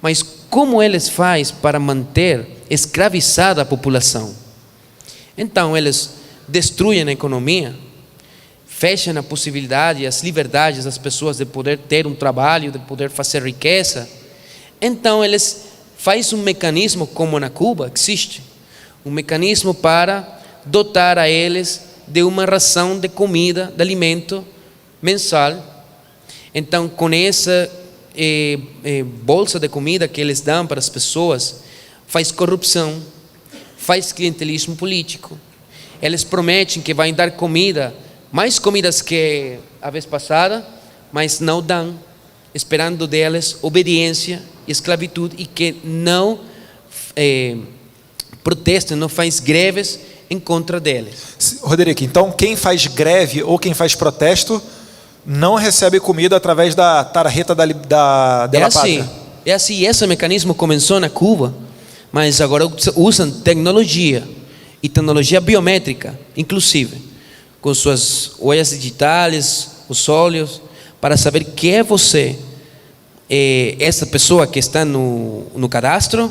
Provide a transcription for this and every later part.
mas como eles fazem para manter escravizada a população? Então eles destruem a economia, fecham a possibilidade, as liberdades das pessoas de poder ter um trabalho, de poder fazer riqueza. Então eles fazem um mecanismo como na Cuba existe, um mecanismo para dotar a eles de uma ração de comida, de alimento mensal. Então com essa bolsa de comida que eles dão para as pessoas, faz corrupção, faz clientelismo político. Eles prometem que vão dar comida, mais comidas que a vez passada, mas não dão, esperando deles obediência e esclavitud, e que não protestam, não faz greves em contra deles. Roderick, então quem faz greve ou quem faz protesto não recebe comida através da tarjeta da pátria. É assim, esse mecanismo começou na Cuba, mas agora usam tecnologia, e tecnologia biométrica, inclusive, com suas huellas digitais, os olhos, para saber quem é você, essa pessoa que está no cadastro,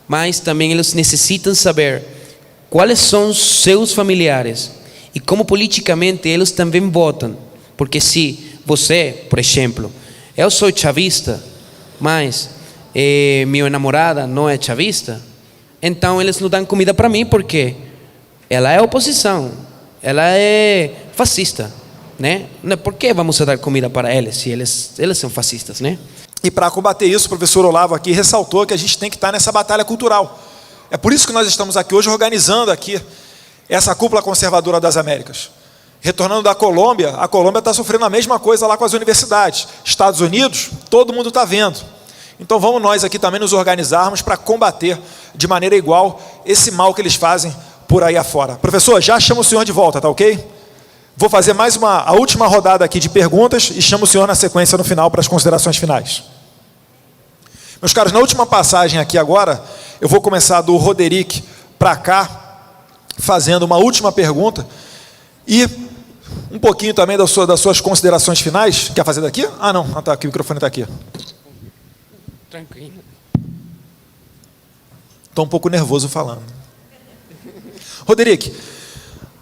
mas também eles necessitam saber quais são os seus familiares e como politicamente eles também votam. Porque se você, por exemplo, eu sou chavista, mas minha namorada não é chavista, então eles não dão comida para mim porque ela é oposição, ela é fascista, né? Por que vamos dar comida para eles se eles são fascistas, né? E para combater isso, o professor Olavo aqui ressaltou que a gente tem que estar nessa batalha cultural. É por isso que nós estamos aqui hoje organizando aqui essa cúpula conservadora das Américas. Retornando da Colômbia, a Colômbia está sofrendo a mesma coisa lá com as universidades. Estados Unidos, todo mundo está vendo. Então vamos nós aqui também nos organizarmos para combater de maneira igual esse mal que eles fazem por aí afora. Professor, já chamo o senhor de volta, tá ok? Vou fazer mais a última rodada aqui de perguntas e chamo o senhor na sequência no final para as considerações finais. Meus caros, na última passagem aqui agora, eu vou começar do Roderick para cá, fazendo uma última pergunta e um pouquinho também das suas considerações finais. Quer fazer daqui? Ah, não. Ah, tá, aqui, o microfone está aqui. Tranquilo. Estou um pouco nervoso falando. Roderick,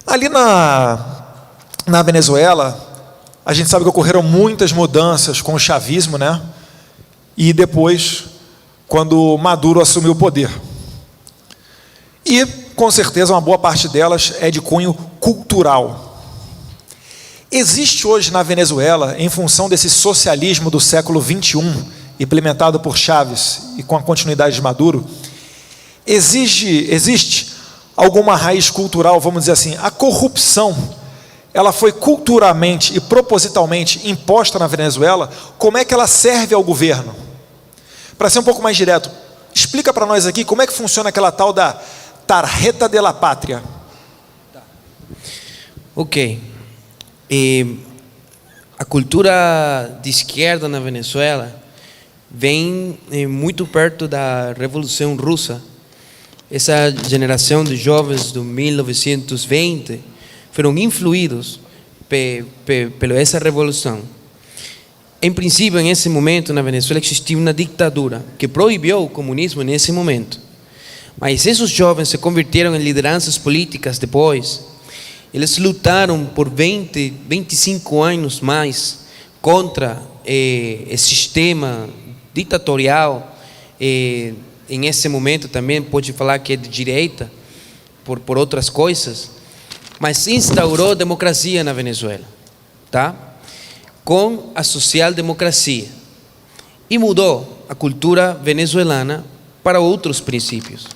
ali na Venezuela, a gente sabe que ocorreram muitas mudanças com o chavismo, né? E depois, quando Maduro assumiu o poder. E, com certeza, uma boa parte delas é de cunho cultural. Existe hoje na Venezuela, em função desse socialismo do século XXI, implementado por Chávez e com a continuidade de Maduro, existe alguma raiz cultural, vamos dizer assim, a corrupção, ela foi culturalmente e propositalmente imposta na Venezuela. Como é que ela serve ao governo? Para ser um pouco mais direto, explica para nós aqui como é que funciona aquela tal da tarjeta de la pátria. Ok. A cultura de esquerda na Venezuela vem muito perto da Revolução Russa. Essa geração de jovens do 1920 foram influídos pela essa revolução. Em princípio, nesse momento, na Venezuela existia uma ditadura que proibiu o comunismo nesse momento. Mas esses jovens se converteram em lideranças políticas depois. Eles lutaram por 20, 25 anos mais contra o sistema ditatorial. Em esse momento também pode falar que é de direita, por outras coisas, mas instaurou democracia na Venezuela, tá? Com a social-democracia, e mudou a cultura venezuelana para outros princípios.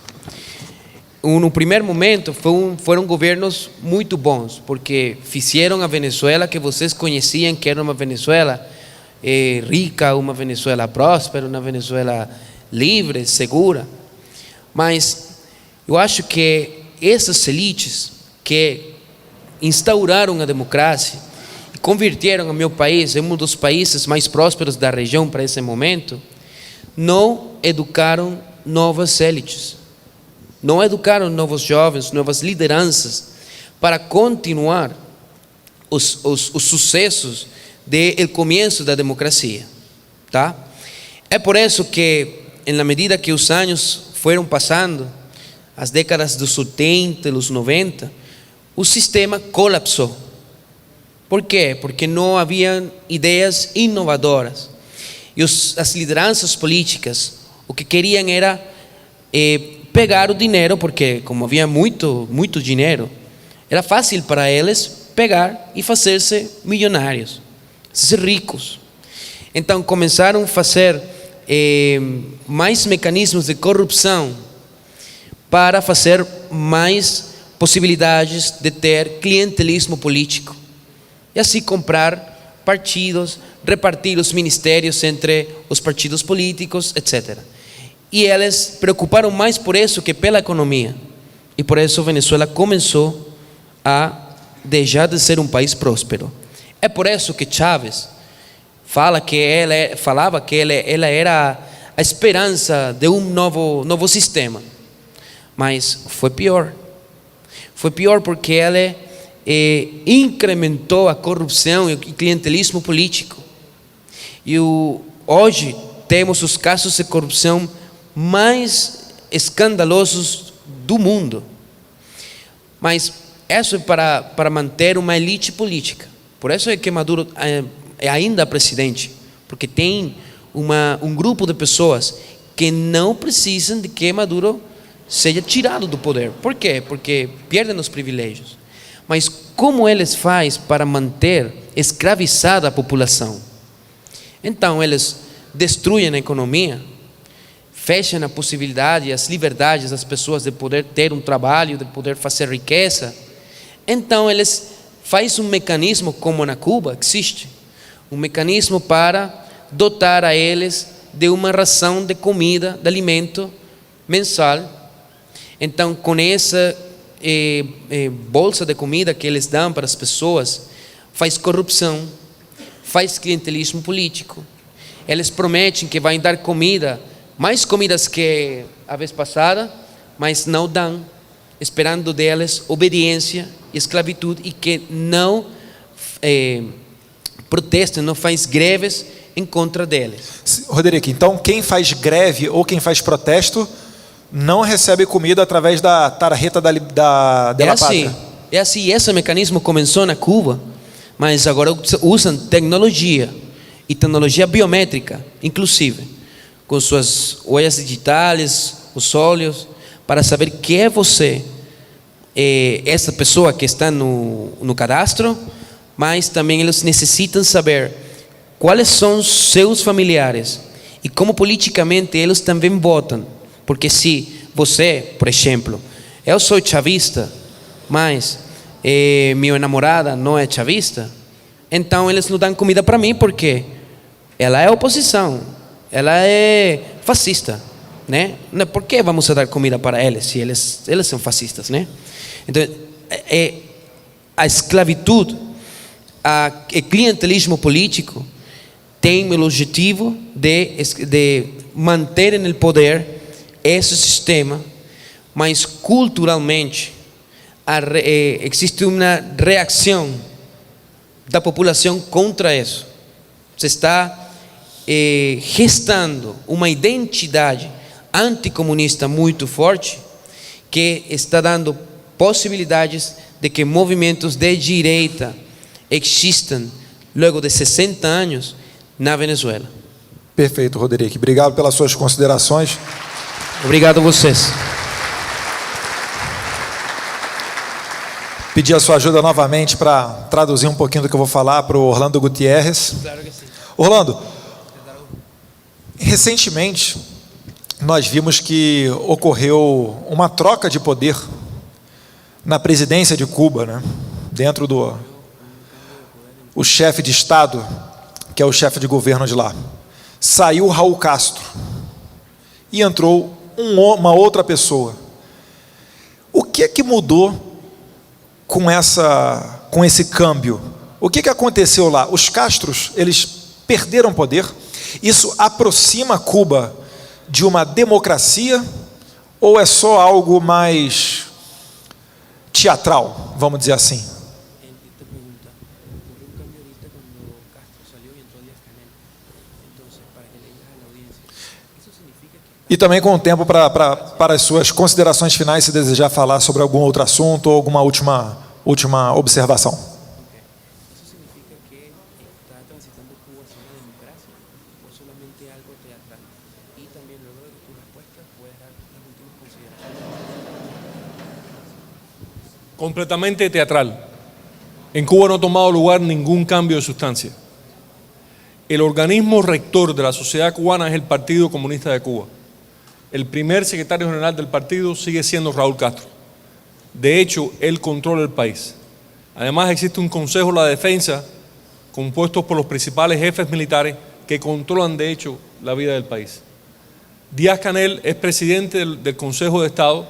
No primeiro momento foram governos muito bons, porque fizeram a Venezuela que vocês conheciam, que era uma Venezuela rica, uma Venezuela próspera, uma Venezuela livre, segura. Mas eu acho que essas elites que instauraram a democracia e converteram o meu país em um dos países mais prósperos da região para esse momento, não educaram novas elites, não educaram novos jovens, novas lideranças para continuar os sucessos do começo da democracia, tá? É por isso que en la medida que os años fueron pasando, as décadas dos 80 e dos 90, o sistema colapsou. Por quê? Porque não haviam ideias inovadoras. E as lideranças políticas o que queriam era pegar o dinheiro, porque como havia muito dinheiro, era fácil para eles pegar e fazer-se milionários, ser ricos. Então começaram a fazer mais mecanismos de corrupção para fazer mais possibilidades de ter clientelismo político e assim comprar partidos, repartir os ministérios entre os partidos políticos, etc. E eles preocuparam mais por isso que pela economia. E por isso Venezuela começou a deixar de ser um país próspero. É por isso que Chávez falava que ela era a esperança de um novo sistema. Mas foi pior. Foi pior porque ela incrementou a corrupção e o clientelismo político. E hoje temos os casos de corrupção mais escandalosos do mundo. Mas isso é para manter uma elite política. Por isso é que Maduro é ainda presidente, porque tem um grupo de pessoas que não precisam de que Maduro seja tirado do poder. Por quê? Porque perdem os privilégios. Mas como eles fazem para manter escravizada a população? Então eles destruem a economia, fecham a possibilidade, as liberdades das pessoas de poder ter um trabalho, de poder fazer riqueza. Então eles fazem um mecanismo como na Cuba existe, um mecanismo para dotar a eles de uma ração de comida, de alimento mensal. Então com essa bolsa de comida que eles dão para as pessoas, faz corrupção, faz clientelismo político. Eles prometem que vão dar comida, mais comidas que a vez passada, mas não dão, esperando deles obediência e esclavitud, e que não protestem, não faz greves em contra deles. Roderick, então quem faz greve ou quem faz protesto não recebe comida através da tarjeta da pátria. É assim, esse mecanismo começou na Cuba, mas agora usam tecnologia, e tecnologia biométrica, inclusive, com suas huellas digitais, os olhos, para saber quem é você, essa pessoa que está no cadastro, mas também eles necessitam saber quais são os seus familiares e como politicamente eles também votam. Porque se você, por exemplo, eu sou chavista, mas minha namorada não é chavista, então eles não dão comida para mim porque ela é oposição, ela é fascista, né? Por que vamos dar comida para eles se eles são fascistas, né? Então a esclavitud, o clientelismo político tem o objetivo de manter no poder esse sistema, mas culturalmente existe uma reação da população contra isso. Se está gestando uma identidade anticomunista muito forte, que está dando possibilidades de que movimentos de direita existam logo de 60 anos na Venezuela. Perfeito, Roderick. Obrigado pelas suas considerações. Obrigado a vocês. Pedir a sua ajuda novamente para traduzir um pouquinho do que eu vou falar para o Orlando Gutierrez. Claro que sim. Orlando, recentemente nós vimos que ocorreu uma troca de poder na presidência de Cuba, né? Dentro o chefe de Estado, que é o chefe de governo de lá. Saiu Raul Castro e entrou uma outra pessoa. O que é que mudou com esse câmbio? O que aconteceu lá? Os Castros, eles perderam poder? Isso aproxima Cuba de uma democracia ou é só algo mais teatral, vamos dizer assim? E também com o tempo para as suas considerações finais, se desejar falar sobre algum outro assunto ou alguma última observação. ¿Eso significa que está transitando Cuba hacia una democracia o solamente algo teatral? Y también luego de tu respuesta puedes dar las últimas consideraciones. Completamente teatral. En Cuba no ha tomado lugar ningún cambio de sustancia. El organismo rector de la sociedad cubana es el Partido Comunista de Cuba. El primer secretario general del partido sigue siendo Raúl Castro. De hecho, él controla el país. Además, existe un Consejo de la Defensa compuesto por los principales jefes militares que controlan, de hecho, la vida del país. Díaz-Canel es presidente del Consejo de Estado,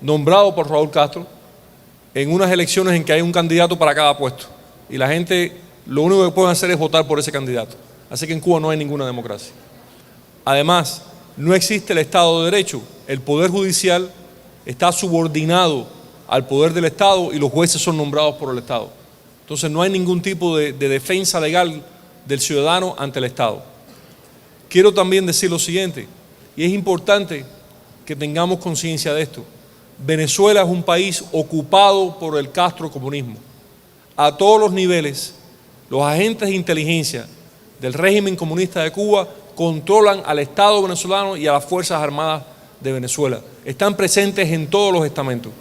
nombrado por Raúl Castro, en unas elecciones en que hay un candidato para cada puesto. Y la gente lo único que pueden hacer es votar por ese candidato. Así que en Cuba no hay ninguna democracia. Además, no existe el Estado de Derecho. El Poder Judicial está subordinado al poder del Estado y los jueces son nombrados por el Estado. Entonces no hay ningún tipo de defensa legal del ciudadano ante el Estado. Quiero también decir lo siguiente, y es importante que tengamos conciencia de esto. Venezuela es un país ocupado por el castrocomunismo. A todos los niveles, los agentes de inteligencia del régimen comunista de Cuba controlan al Estado venezolano y a las Fuerzas Armadas de Venezuela. Están presentes en todos los estamentos.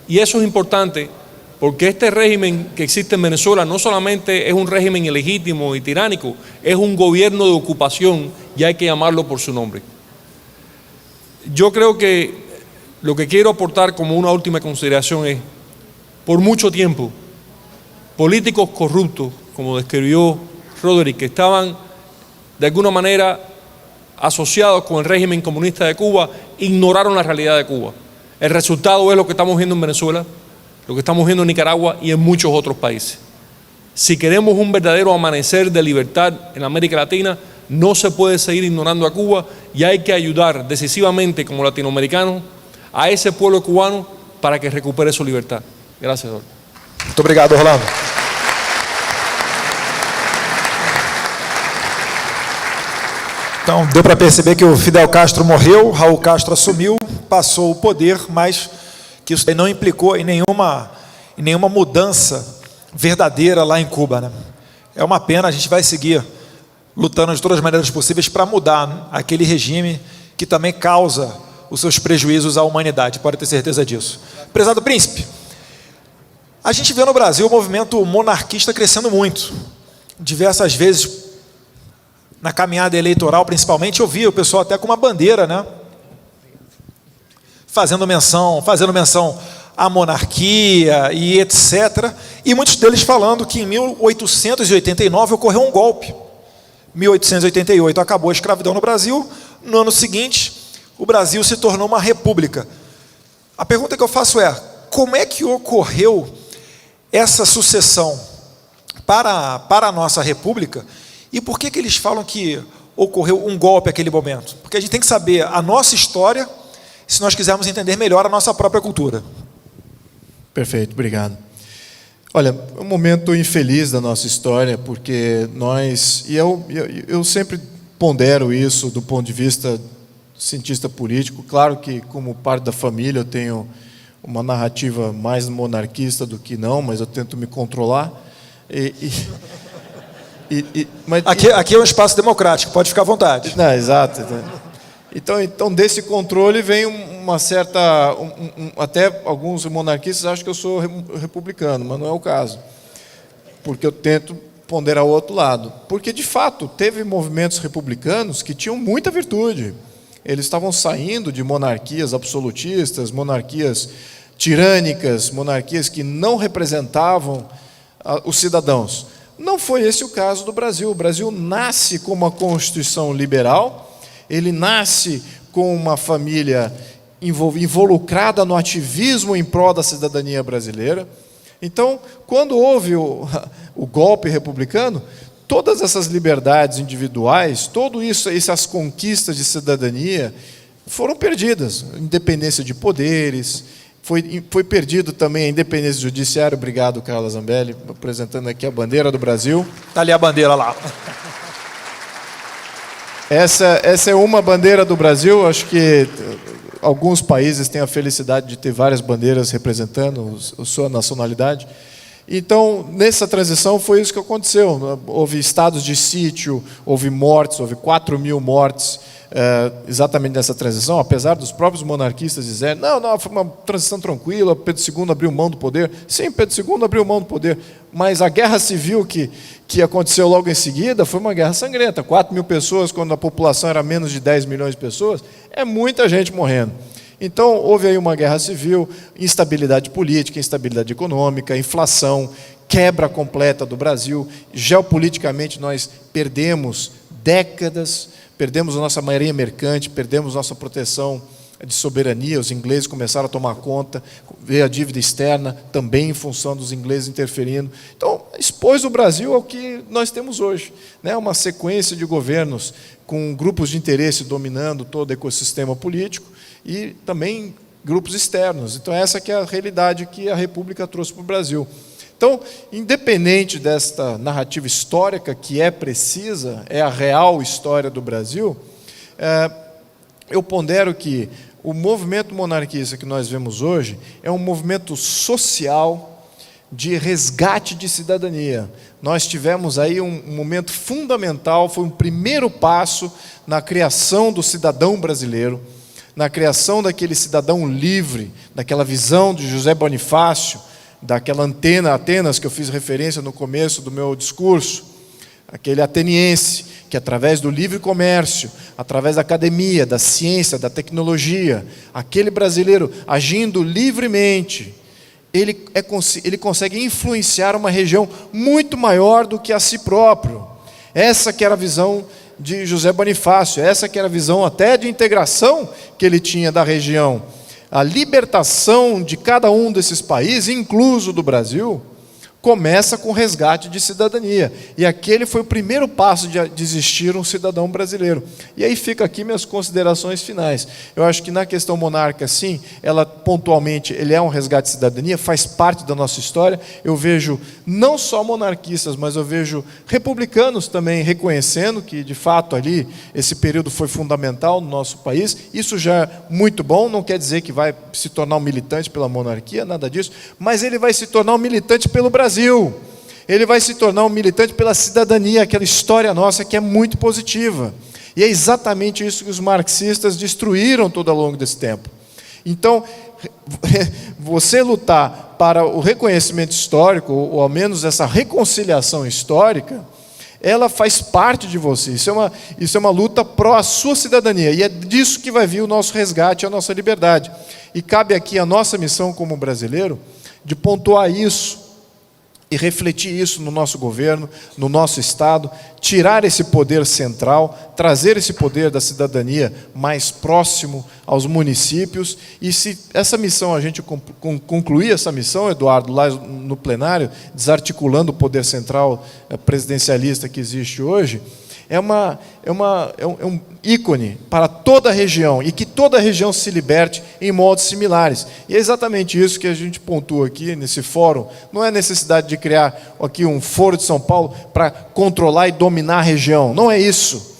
Y eso es importante porque este régimen que existe en Venezuela no solamente es un régimen ilegítimo y tiránico, es un gobierno de ocupación y hay que llamarlo por su nombre. Yo creo que lo que quiero aportar como una última consideración es, por mucho tiempo, políticos corruptos, como describió Roderick, que estaban de alguna manera asociados con el régimen comunista de Cuba, ignoraron la realidad de Cuba. El resultado es lo que estamos viendo en Venezuela, lo que estamos viendo en Nicaragua y en muchos otros países. Si queremos un verdadero amanecer de libertad en América Latina, no se puede seguir ignorando a Cuba y hay que ayudar decisivamente como latinoamericanos a ese pueblo cubano para que recupere su libertad. Gracias, Eduardo. Muito obrigado, Rolando. Então, deu para perceber que o Fidel Castro morreu, Raul Castro assumiu, passou o poder, mas que isso não implicou em nenhuma mudança verdadeira lá em Cuba, né? É uma pena, a gente vai seguir lutando de todas as maneiras possíveis para mudar aquele regime que também causa os seus prejuízos à humanidade, pode ter certeza disso. Prezado Príncipe, a gente vê no Brasil o movimento monarquista crescendo muito. Diversas vezes, na caminhada eleitoral principalmente, eu vi o pessoal até com uma bandeira, né? Fazendo menção à monarquia e etc. E muitos deles falando que em 1889 ocorreu um golpe. 1888 acabou a escravidão no Brasil. No ano seguinte, o Brasil se tornou uma república. A pergunta que eu faço é, como é que ocorreu essa sucessão para a nossa república e por que eles falam que ocorreu um golpe naquele momento? Porque a gente tem que saber a nossa história se nós quisermos entender melhor a nossa própria cultura. Perfeito, obrigado. Olha, é um momento infeliz da nossa história, porque nós, e eu sempre pondero isso do ponto de vista cientista político, claro que como parte da família eu tenho uma narrativa mais monarquista do que não, mas eu tento me controlar. Mas, aqui é um espaço democrático, pode ficar à vontade. Não, exato. Então desse controle vem uma certa... até alguns monarquistas acham que eu sou republicano, mas não é o caso. Porque eu tento ponderar o outro lado. Porque, de fato, teve movimentos republicanos que tinham muita virtude. Eles estavam saindo de monarquias absolutistas, monarquias tirânicas, monarquias que não representavam os cidadãos. Não foi esse o caso do Brasil. O Brasil nasce com uma Constituição liberal, ele nasce com uma família involucrada no ativismo em prol da cidadania brasileira. Então, quando houve o golpe republicano, todas essas liberdades individuais, tudo isso, essas conquistas de cidadania foram perdidas. Independência de poderes, foi perdido também a independência do judiciário. Obrigado, Carla Zambelli, apresentando aqui a bandeira do Brasil. Está ali a bandeira lá. Essa é uma bandeira do Brasil. Acho que alguns países têm a felicidade de ter várias bandeiras representando a sua nacionalidade. Então, nessa transição foi isso que aconteceu. Houve estados de sítio, houve mortes, houve 4.000 mortes, exatamente nessa transição, apesar dos próprios monarquistas dizerem, não, foi uma transição tranquila, Pedro II abriu mão do poder. Sim, Pedro II abriu mão do poder, mas a guerra civil que aconteceu logo em seguida foi uma guerra sangrenta. 4.000 pessoas, quando a população era menos de 10 milhões de pessoas, é muita gente morrendo. Então, houve aí uma guerra civil, instabilidade política, instabilidade econômica, inflação, quebra completa do Brasil. Geopoliticamente, nós perdemos décadas, perdemos a nossa marinha mercante, perdemos nossa proteção de soberania. Os ingleses começaram a tomar conta, veio a dívida externa, também em função dos ingleses interferindo. Então, expôs o Brasil ao que nós temos hoje, né? Uma sequência de governos com grupos de interesse dominando todo o ecossistema político, e também grupos externos. Então, essa que é a realidade que a República trouxe para o Brasil. Então, independente desta narrativa histórica, que é precisa, é a real história do Brasil, eu pondero que o movimento monarquista que nós vemos hoje é um movimento social de resgate de cidadania. Nós tivemos aí um momento fundamental, foi um primeiro passo na criação do cidadão brasileiro, na criação daquele cidadão livre, daquela visão de José Bonifácio, daquela Atenas que eu fiz referência no começo do meu discurso, aquele ateniense que através do livre comércio, através da academia, da ciência, da tecnologia, aquele brasileiro agindo livremente, ele consegue influenciar uma região muito maior do que a si próprio. Essa que era a visão de José Bonifácio, essa que era a visão até de integração que ele tinha da região. A libertação de cada um desses países, incluso do Brasil, começa com o resgate de cidadania. E aquele foi o primeiro passo de existir um cidadão brasileiro. E aí fica aqui minhas considerações finais. Eu acho que na questão monarca, sim, ela pontualmente, ele é um resgate de cidadania, faz parte da nossa história. Eu vejo não só monarquistas, mas eu vejo republicanos também reconhecendo que, de fato, ali, esse período foi fundamental no nosso país. Isso já é muito bom, não quer dizer que vai se tornar um militante pela monarquia, nada disso, mas ele vai se tornar um militante pelo Brasil. Ele vai se tornar um militante pela cidadania, aquela história nossa que é muito positiva. E é exatamente isso que os marxistas destruíram todo ao longo desse tempo. Então, você lutar para o reconhecimento histórico, ou ao menos essa reconciliação histórica, ela faz parte de você. Isso é uma luta pró a sua cidadania. E é disso que vai vir o nosso resgate, a nossa liberdade. E cabe aqui a nossa missão como brasileiro de pontuar isso, e refletir isso no nosso governo, no nosso Estado, tirar esse poder central, trazer esse poder da cidadania mais próximo aos municípios. E se essa missão, a gente concluir essa missão, Eduardo, lá no plenário, desarticulando o poder central presidencialista que existe hoje, é um ícone para toda a região, e que toda a região se liberte em modos similares. E é exatamente isso que a gente pontua aqui nesse fórum. Não é necessidade de criar aqui um Foro de São Paulo para controlar e dominar a região. Não é isso.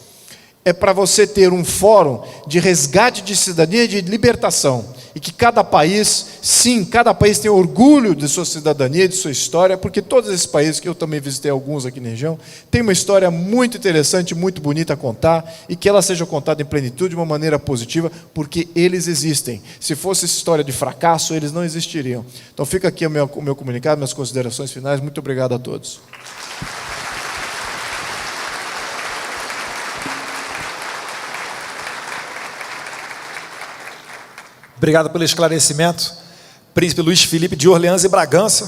É para você ter um fórum de resgate de cidadania e de libertação. E que cada país, sim, cada país tem orgulho de sua cidadania, de sua história, porque todos esses países, que eu também visitei alguns aqui na região, têm uma história muito interessante, muito bonita a contar, e que ela seja contada em plenitude, de uma maneira positiva, porque eles existem. Se fosse essa história de fracasso, eles não existiriam. Então fica aqui o meu comunicado, minhas considerações finais. Muito obrigado a todos. Obrigado pelo esclarecimento, Príncipe Luiz Felipe de Orleans e Bragança.